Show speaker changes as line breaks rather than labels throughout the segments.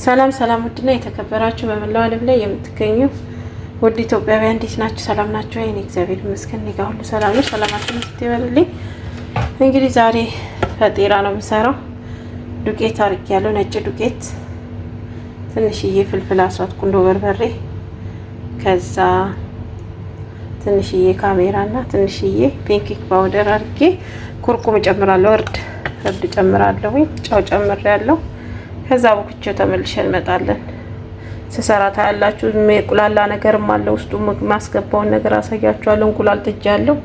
ሰላም ሰላም ውድና የተከበራችሁ በመላው ዓለም ላይ የምትገኙ ውድ ኢትዮጵያውያን እንዴት ናችሁ? ሰላም ናችሁ? እኔ እግዚአብሔር ይመስገን እኔ ጋር ሁሉ ሰላም ነው። ሰላማችሁ ይበልልኝ። እንግዲህ ዛሬ ፈጢራ ነው የምሰራው። ዱቄት አድርጌያለሁ፣ ነጭ ዱቄት፣ ትንሽዬ ፍልፍል አስዋት፣ ቁንዶ በርበሬ፣ ከዛ ትንሽዬ ካሜራና ትንሽዬ ፔንኬክ ፓውደር አድርጌ ኩርኩም ጨምራለሁ። እርድ ጨምራለሁ፣ ጨው ጨምሬያለሁ። ከዛ በኩቸው ተመልሸን እንመጣለን። ስሰራ ታያላችሁ። የቁላላ ነገርም አለ ውስጡ ማስገባውን ነገር አሳያችኋለሁ። እንቁላል ጥጃለሁ።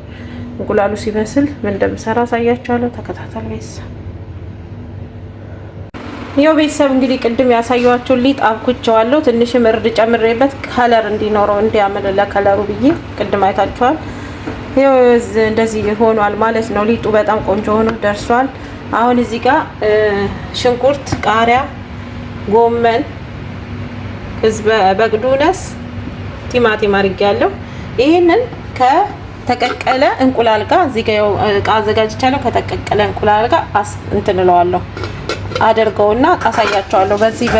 እንቁላሉ ሲበስል ምን እንደምሰራ አሳያችኋለሁ። ተከታተሉ ቤተሰብ። ያው ቤተሰብ እንግዲህ ቅድም ያሳያችሁ ሊጥ አብኩቸዋለሁ። ትንሽም እርድ ጨምሬበት ከለር እንዲኖረው እንዲያምር ለከለሩ ብዬ ቅድም አይታችኋል። ያው እንደዚህ ሆኗል ማለት ነው። ሊጡ በጣም ቆንጆ ሆኖ ደርሷል። አሁን እዚህ ጋር ሽንኩርት፣ ቃሪያ፣ ጎመን፣ በቅዱነስ፣ ቲማቲም አድርጌያለሁ። ይሄንን ከተቀቀለ እንቁላል ጋር እዚህ ጋር እቃ አዘጋጅቻለሁ። ከተቀቀለ እንቁላል ጋር እንትንለዋለሁ አደርገውና አሳያቸዋለሁ በዚህ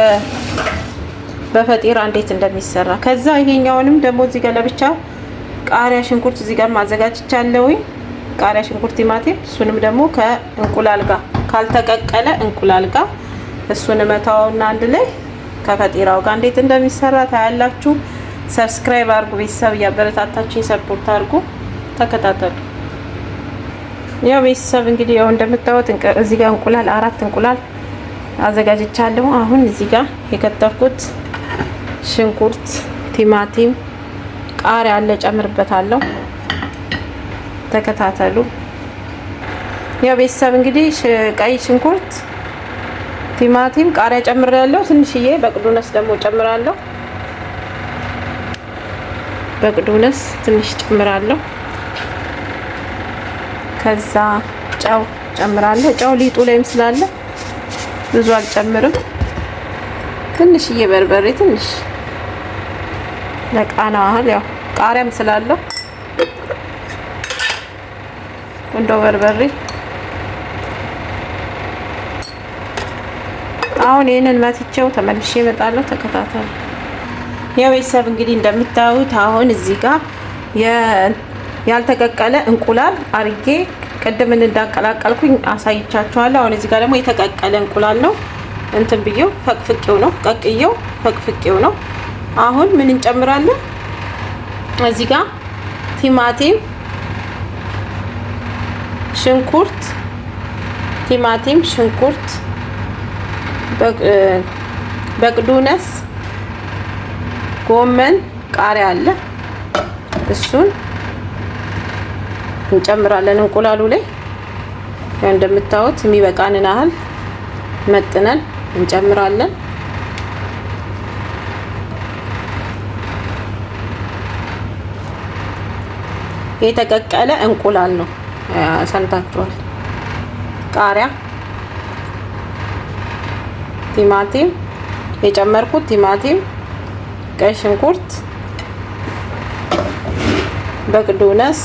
በፈጢራ እንዴት እንደሚሰራ። ከዛ ይሄኛውንም ደግሞ እዚህ ጋር ለብቻ ቃሪያ፣ ሽንኩርት እዚህ ጋር ማዘጋጅቻለሁ። ቃሪያ፣ ሽንኩርት፣ ቲማቲም እሱንም ደግሞ ከእንቁላል ጋር ካልተቀቀለ እንቁላል ጋር እሱን መታውና አንድ ላይ ከፈጢራው ጋር እንዴት እንደሚሰራ ታያላችሁ። ሰብስክራይብ አድርጉ ቤተሰብ፣ እያበረታታችሁኝ ሰፖርት አድርጉ። ተከታተሉ። ያው ቤተሰብ እንግዲህ ያው እንደምታዩት እዚህ ጋር እንቁላል 4 እንቁላል አዘጋጅቻለሁ። አሁን እዚህ ጋር የከተፍኩት ሽንኩርት፣ ቲማቲም፣ ቃሪያ አለ ጨምርበታለሁ። ተከታተሉ። ያው ቤተሰብ እንግዲህ ቀይ ሽንኩርት፣ ቲማቲም፣ ቃሪያ ጨምሬያለሁ። ትንሽዬ በቅዱነስ ደግሞ ጨምራለሁ። በቅዱነስ ትንሽ ጨምራለሁ። ከዛ ጨው ጨምራለሁ። ጨው ሊጡ ላይም ስላለ ብዙ አልጨምርም። ትንሽዬ በርበሬ ትንሽ ለቃና ያህል፣ ያው ቃሪያም ስላለው ቁንዶ በርበሬ። አሁን ይሄንን መትቼው ተመልሼ እመጣለሁ። ተከታተሉ። ያው ቤተሰብ እንግዲህ እንደምታዩት አሁን እዚህ ጋር ያልተቀቀለ እንቁላል አርጌ ቅድም እንዳቀላቀልኩኝ አሳይቻችኋለሁ። አሁን እዚህ ጋር ደግሞ የተቀቀለ እንቁላል ነው እንትን ብዬው ፈቅፍቄው ነው ቀቅዬው ፈቅፍቄው ነው። አሁን ምን እንጨምራለን? እዚህ ጋር ቲማቲም፣ ሽንኩርት፣ ቲማቲም፣ ሽንኩርት፣ በቅዱነስ፣ ጎመን፣ ቃሪያ አለ እሱን እንጨምራለን እንቁላሉ ላይ። ያው እንደምታዩት የሚበቃንን ያህል መጥነን እንጨምራለን። የተቀቀለ እንቁላል ነው ሰምታችኋል። ቃሪያ፣ ቲማቲም የጨመርኩት ቲማቲም፣ ቀይ ሽንኩርት፣ በቅዱነስ፣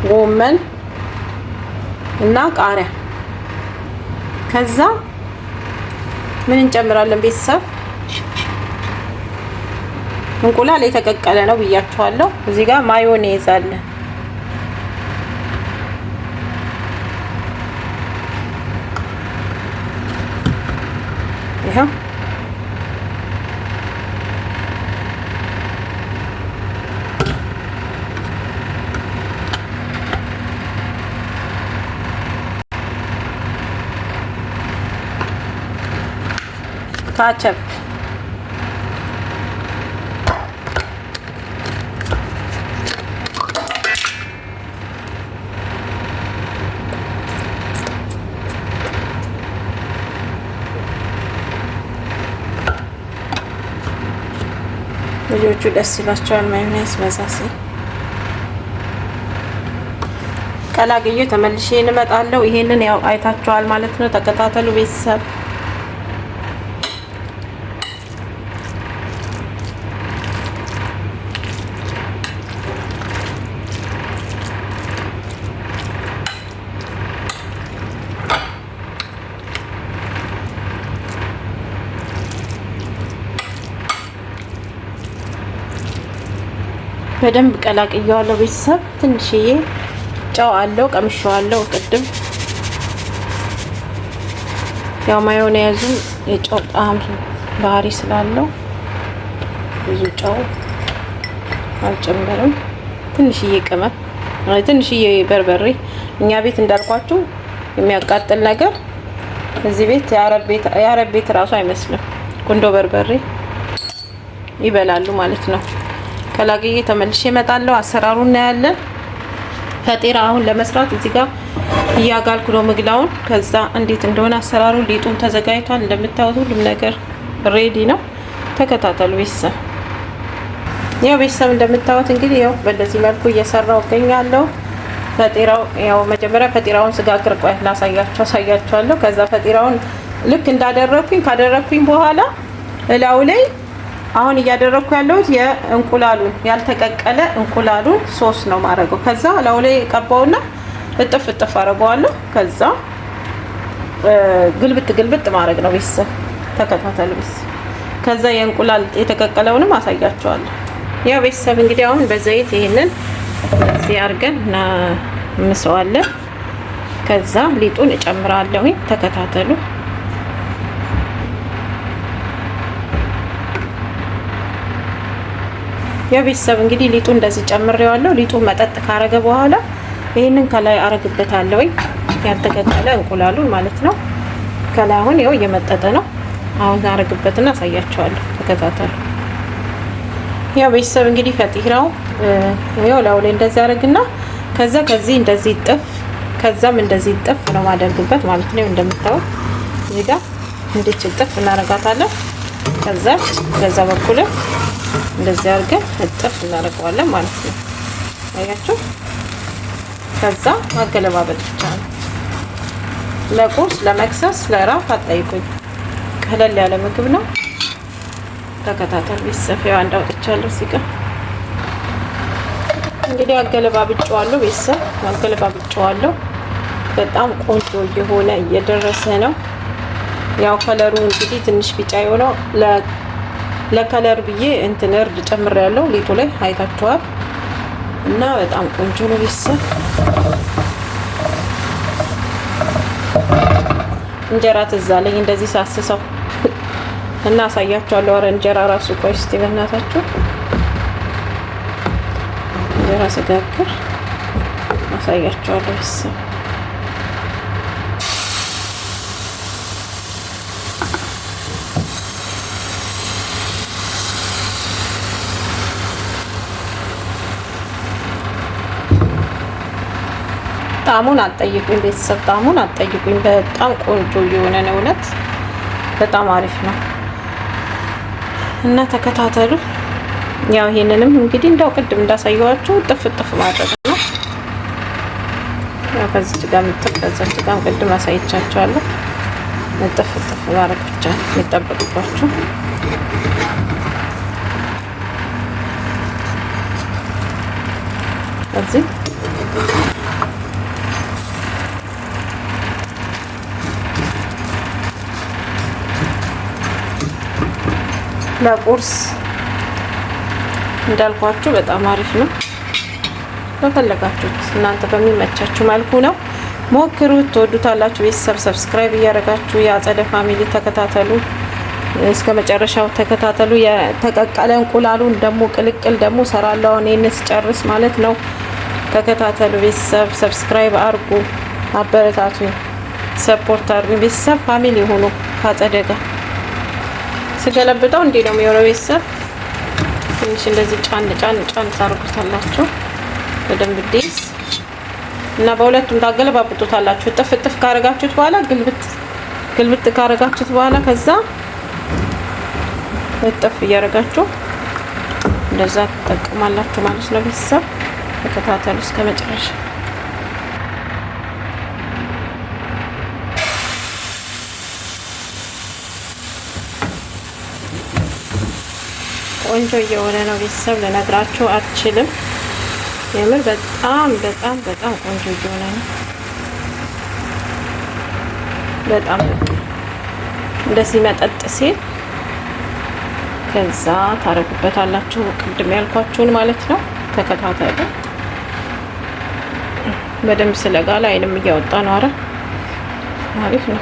ጎመን እና ቃሪያ። ከዛ ምን እንጨምራለን ቤተሰብ? እንቁላል የተቀቀለ ነው ብያችኋለሁ። እዚህ ጋር ማዮኔዝ አለ። ይሄ ካቸፕ ልጆቹ ደስ ይላቸዋል። ማዮኔዝ መሳሲ ቀላቅዬ ተመልሼ እንመጣለሁ። ይሄንን ያው አይታችኋል ማለት ነው። ተከታተሉ ቤተሰብ። በደንብ ቀላቅየዋለሁ። ቤተሰብ ትንሽዬ ጨው አለው፣ ቀምሼዋለሁ ቅድም። ያው ማዮኔዙ የጨው ጣዕም ባህሪ ስላለው ብዙ ጨው አልጨምርም። ትንሽዬ ቅመም፣ ትንሽዬ በርበሬ። እኛ ቤት እንዳልኳችሁ የሚያቃጥል ነገር እዚህ ቤት የአረብ ቤት ራሱ አይመስልም። ቁንዶ በርበሬ ይበላሉ ማለት ነው። ቀላቅዬ ተመልሼ እመጣለሁ። አሰራሩን እናያለን። ፈጢራ አሁን ለመስራት እዚህ ጋር እያጋልኩ ነው ምግላውን። ከዛ እንዴት እንደሆነ አሰራሩ ሊጡም ተዘጋጅቷል። እንደምታዩት ሁሉም ነገር ሬዲ ነው። ተከታተሉ ቤተሰብ። ያው ቤተሰብ እንደምታዩት እንግዲህ ያው በእንደዚህ መልኩ እየሰራው እገኛለሁ። ፈጢራው ያው መጀመሪያ ፈጢራውን ስጋግር ቆይ አሳያችኋለሁ። ከዛ ፈጢራውን ልክ ካደረኩኝ በኋላ እላው ላይ አሁን እያደረኩ ያለሁት የእንቁላሉን ያልተቀቀለ እንቁላሉን ሶስ ነው ማረገው። ከዛ እላው ላይ ቀባውና እጥፍ አረገዋለሁ። ከዛ ግልብጥ ማድረግ ነው ቤተሰብ። ተከታተሉ ቤተሰብ። ከዛ የእንቁላል የተቀቀለውንም አሳያችኋለሁ። ያው ቤተሰብ እንግዲህ አሁን በዘይት ይሄንን እዚህ አድርገን እናምሰዋለን። ከዛ ሊጡን እጨምራለሁ። ተከታተሉ። ያው ቤተሰብ እንግዲህ ሊጡ እንደዚህ ጨምሬዋለሁ። ሊጡ መጠጥ ካረገ በኋላ ይሄንን ከላይ አረግበታለሁ። ያልተቀቀለ እንቁላሉን ማለት ነው። ከላይ አሁን ያው እየመጠጠ ነው። አሁን አረግበትና አሳያችኋለሁ። ተከታተሉ። ያው ቤተሰብ እንግዲህ ፈጢራው ያው ላው ላይ እንደዚህ አረግና ከዛ ከዚህ እንደዚህ ጥፍ ከዛም እንደዚህ ጥፍ ነው ማደርግበት ማለት ነው። እንደምታዩት እዚህ ጋር እንዴት ጥፍ እናረጋታለን። ከዛ በዛ በኩል እንደዚህ አድርገን እጥፍ እናደርገዋለን ማለት ነው። አያችሁ? ከዛ ማገለባበጥ ብቻ ነው። ለቁርስ፣ ለመክሰስ፣ ለራት አጠይቁኝ። ቀለል ያለ ምግብ ነው። ተከታተል ቤተሰብ። ያው አንድ አውጥቻለሁ እዚህ ጋር እንግዲህ አገለባብጬዋለሁ ቤተሰብ። አገለባብጬዋለሁ። በጣም ቆንጆ እየሆነ እየደረሰ ነው። ያው ከለሩ እንግዲህ ትንሽ ቢጫ የሆነው ለከለር ብዬ እንትን እርድ ጨምሬያለሁ ሊጡ ላይ አይታችኋል። እና በጣም ቆንጆ ነው ቤተሰብ። እንጀራ ትዝ አለኝ እንደዚህ ሳስሰው እና አሳያችኋለሁ። ኧረ እንጀራ ራሱ ቆይ እስቲ በእናታችሁ እንጀራ ስጋግር አሳያችኋለሁ ቤተሰብ። ጣሙን አጠይቁኝ ቤተሰብ፣ ጣሙን አጠይቁኝ። በጣም ቆንጆ የሆነ ነው። እውነት በጣም አሪፍ ነው እና ተከታተሉ። ያው ይሄንንም እንግዲህ እንዳው ቅድም እንዳሳየዋችሁ ጥፍ ማድረግ ነው። ያው ከዚህ ጋር ከዚህ ጋር ቅድም አሳይቻችኋለሁ። ጥፍ ማድረግ ብቻ የሚጠበቅባችሁ። እዚህ ለቁርስ እንዳልኳችሁ በጣም አሪፍ ነው። በፈለጋችሁት እናንተ በሚመቻችሁ መልኩ ነው ሞክሩት፣ ትወዱታላችሁ። ቤተሰብ ሰብስክራይብ እያደረጋችሁ የአጸደ ፋሚሊ ተከታተሉ፣ እስከ መጨረሻው ተከታተሉ። የተቀቀለ እንቁላሉን ደግሞ ቅልቅል ደግሞ ሰራላው እኔን ስጨርስ ማለት ነው። ተከታተሉ ቤተሰብ፣ ሰብስክራይብ አርጉ፣ አበረታቱኝ፣ ሰፖርት አርጉ ቤተሰብ። ፋሚሊ ሆኖ ከአጸደ ጋር ስገለብጠው እንዴ ነው የሚሆነው ቤተሰብ። ትንሽ እንደዚህ ጫን ታርጉታላችሁ በደንብ ዲስ እና በሁለቱም ታገለባብጡታላችሁ። ጥፍ ካረጋችሁት በኋላ ግልብጥ ካረጋችሁት በኋላ ከዛ እጥፍ እያረጋችሁ እንደዛ ተጠቅማላችሁ ማለት ነው ቤተሰብ። ተከታተሉ እስከ መጨረሻ። ቆንጆ እየሆነ ነው ቤተሰብ፣ ልነግራችሁ አልችልም። የምር በጣም ቆንጆ እየሆነ ነው። በጣም እንደዚህ መጠጥ ሲል ከዛ ታረጉበታላችሁ ቅድም ያልኳችሁን ማለት ነው። ተከታተሉ። በደንብ ስለጋለ አይንም እያወጣ ነው። አረ አሪፍ ነው።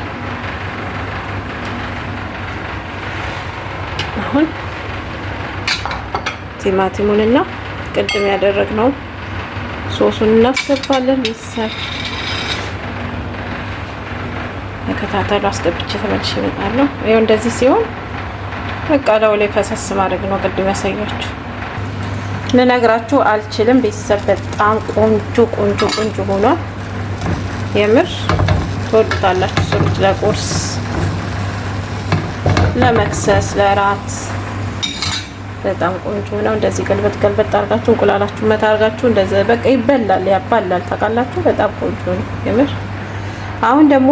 አሁን ቲማቲሙንና ቅድም ያደረግነው ሶሱን እናስገባለን። ቤተሰብ ተከታተሉ። አስገብቼ ተመልሼ እመጣለሁ። ይኸው እንደዚህ ሲሆን በቃ ላው ላይ ፈሰስ ማድረግ ነው። ቅድም ያሳያችሁ ልነግራችሁ አልችልም። ቤተሰብ በጣም ቆንጆ ቆንጆ ቆንጆ ሆኗል። የምር ትወዱታላችሁ። ሰሩት ለቁርስ፣ ለመክሰስ፣ ለራት በጣም ቆንጆ ነው። እንደዚህ ገልበጥ ገልበጥ አድርጋችሁ እንቁላላችሁ መታ አድርጋችሁ እንደዚህ በቃ ይበላል፣ ያባላል። ታውቃላችሁ በጣም ቆንጆ ነው የምር። አሁን ደግሞ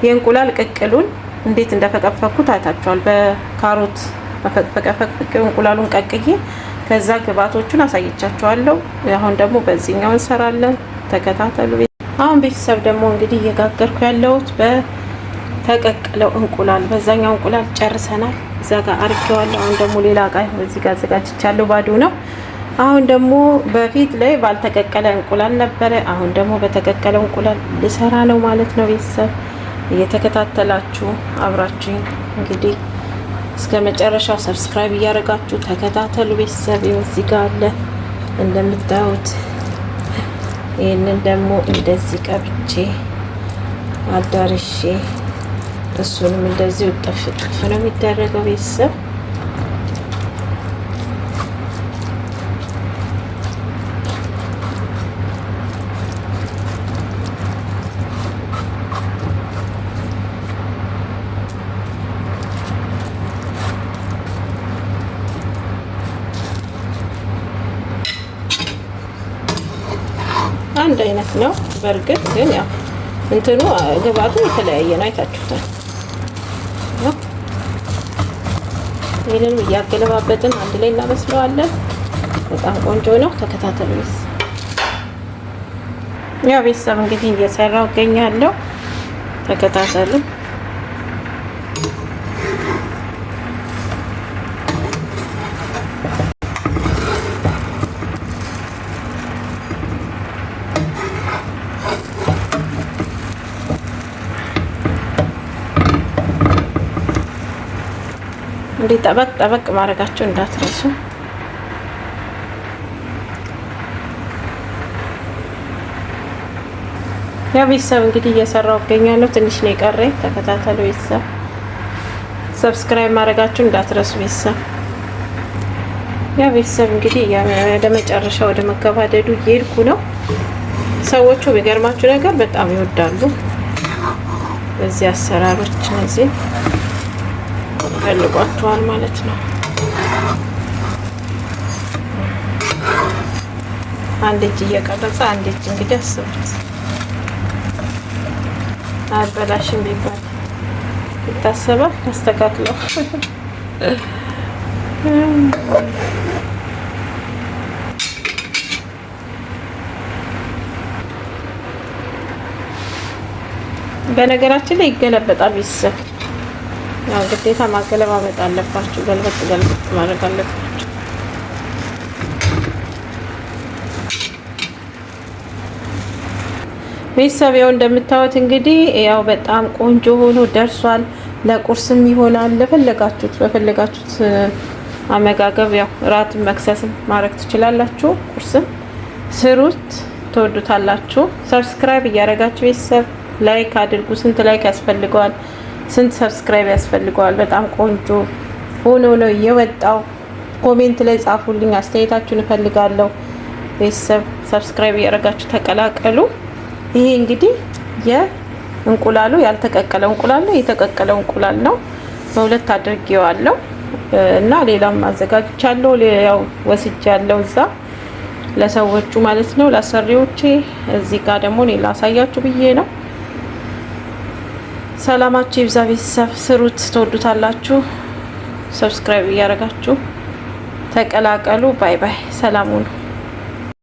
የእንቁላል ቅቅሉን እንዴት እንደፈቀፈኩት አይታችኋል። በካሮት ፈቀፈቅ እንቁላሉን ቀቅዬ ከዛ ግብአቶቹን አሳይቻችኋለሁ። አሁን ደግሞ በዚህኛው እንሰራለን። ተከታተሉ። አሁን ቤተሰብ ደግሞ እንግዲህ እየጋገርኩ ያለሁት በተቀቀለው እንቁላል፣ በዛኛው እንቁላል ጨርሰናል። እዛ ጋር አርጌዋለሁ። አሁን ደግሞ ሌላ እቃ እዚህ ጋር አዘጋጅቻለሁ። ባዶ ነው። አሁን ደግሞ በፊት ላይ ባልተቀቀለ እንቁላል ነበረ። አሁን ደግሞ በተቀቀለው እንቁላል ልሰራ ነው ማለት ነው። ቤተሰብ እየተከታተላችሁ አብራችሁኝ እንግዲህ እስከ መጨረሻው ሰብስክራይብ እያደረጋችሁ ተከታተሉ። ቤተሰብ እዚህ ጋር አለ እንደምታዩት። ይሄንን ደግሞ እንደዚህ ቀብቼ አዳርሼ እሱንም እንደዚህ ጥፍ ጥፍ ነው የሚደረገው ቤተሰብ። አንድ አይነት ነው በርግጥ ግን ያው እንትኑ ግብአቱ የተለያየ ነው። አይታችሁታል። ይሄንን እያገለባበጥን አንድ ላይ እናበስለዋለን። በጣም ቆንጆ ነው። ተከታተሉ። ያው ቤተሰብ እንግዲህ እየሰራው እገኛለሁ። ተከታተሉ። እንዴ ጠበቅ ጠበቅ ማድረጋችሁ እንዳትረሱ። ያ ቤተሰብ እንግዲህ እየሰራው እገኛለሁ። ትንሽ ነው የቀረኝ። ተከታተሉ ቤተሰብ። ሰብስክራይብ ማድረጋችሁ እንዳትረሱ ቤተሰብ። ያ ቤተሰብ እንግዲህ ወደ መጨረሻ ወደ መገባደዱ እየሄድኩ ነው። ሰዎቹ የሚገርማችሁ ነገር በጣም ይወዳሉ እዚህ አሰራሮች እነዚህ ፈልጓቸዋል ማለት ነው። አንድ እጅ እየቀረጸ አንድ እጅ እንግዲህ አስቡት። አበላሽም ቢባል ይታሰባል። አስተካክለው በነገራችን ላይ ይገለበጣል ቤተሰብ። ያው ግዴታ ማገለባበጥ አለባችሁ። ገልበጥ ገልበጥ ማድረግ አለባችሁ። ቤተሰብ ያው እንደምታዩት እንግዲህ ያው በጣም ቆንጆ ሆኖ ደርሷል። ለቁርስም ይሆናል። ለፈለጋችሁት በፈለጋችሁት አመጋገብ ያው ራት መክሰስም ማድረግ ትችላላችሁ። ቁርስም ስሩት፣ ትወዱታላችሁ። ሰብስክራይብ እያደረጋችሁ ቤተሰብ ላይክ አድርጉ። ስንት ላይክ ያስፈልገዋል? ስንት ሰብስክራይብ ያስፈልገዋል? በጣም ቆንጆ ሆኖ ነው የወጣው። ኮሜንት ላይ ጻፉልኝ፣ አስተያየታችሁን እፈልጋለሁ። ቤተሰብ ሰብስክራይብ እያደረጋችሁ ተቀላቀሉ። ይሄ እንግዲህ የእንቁላሉ ያልተቀቀለ እንቁላል ነው፣ የተቀቀለው እንቁላል ነው። በሁለት አድርጌዋለሁ እና ሌላም አዘጋጅቻለሁ። ያው ወስጃለሁ እዛ ለሰዎቹ ማለት ነው፣ ለአሰሪዎቼ። እዚህ ጋር ደግሞ እኔ ላሳያችሁ ብዬ ነው። ሰላማችሁ ይብዛ ቤተሰብ። ስሩት፣ ትወዱታላችሁ። ሰብስክራይብ እያደረጋችሁ ተቀላቀሉ። ባይ ባይ። ሰላም ሁኑ።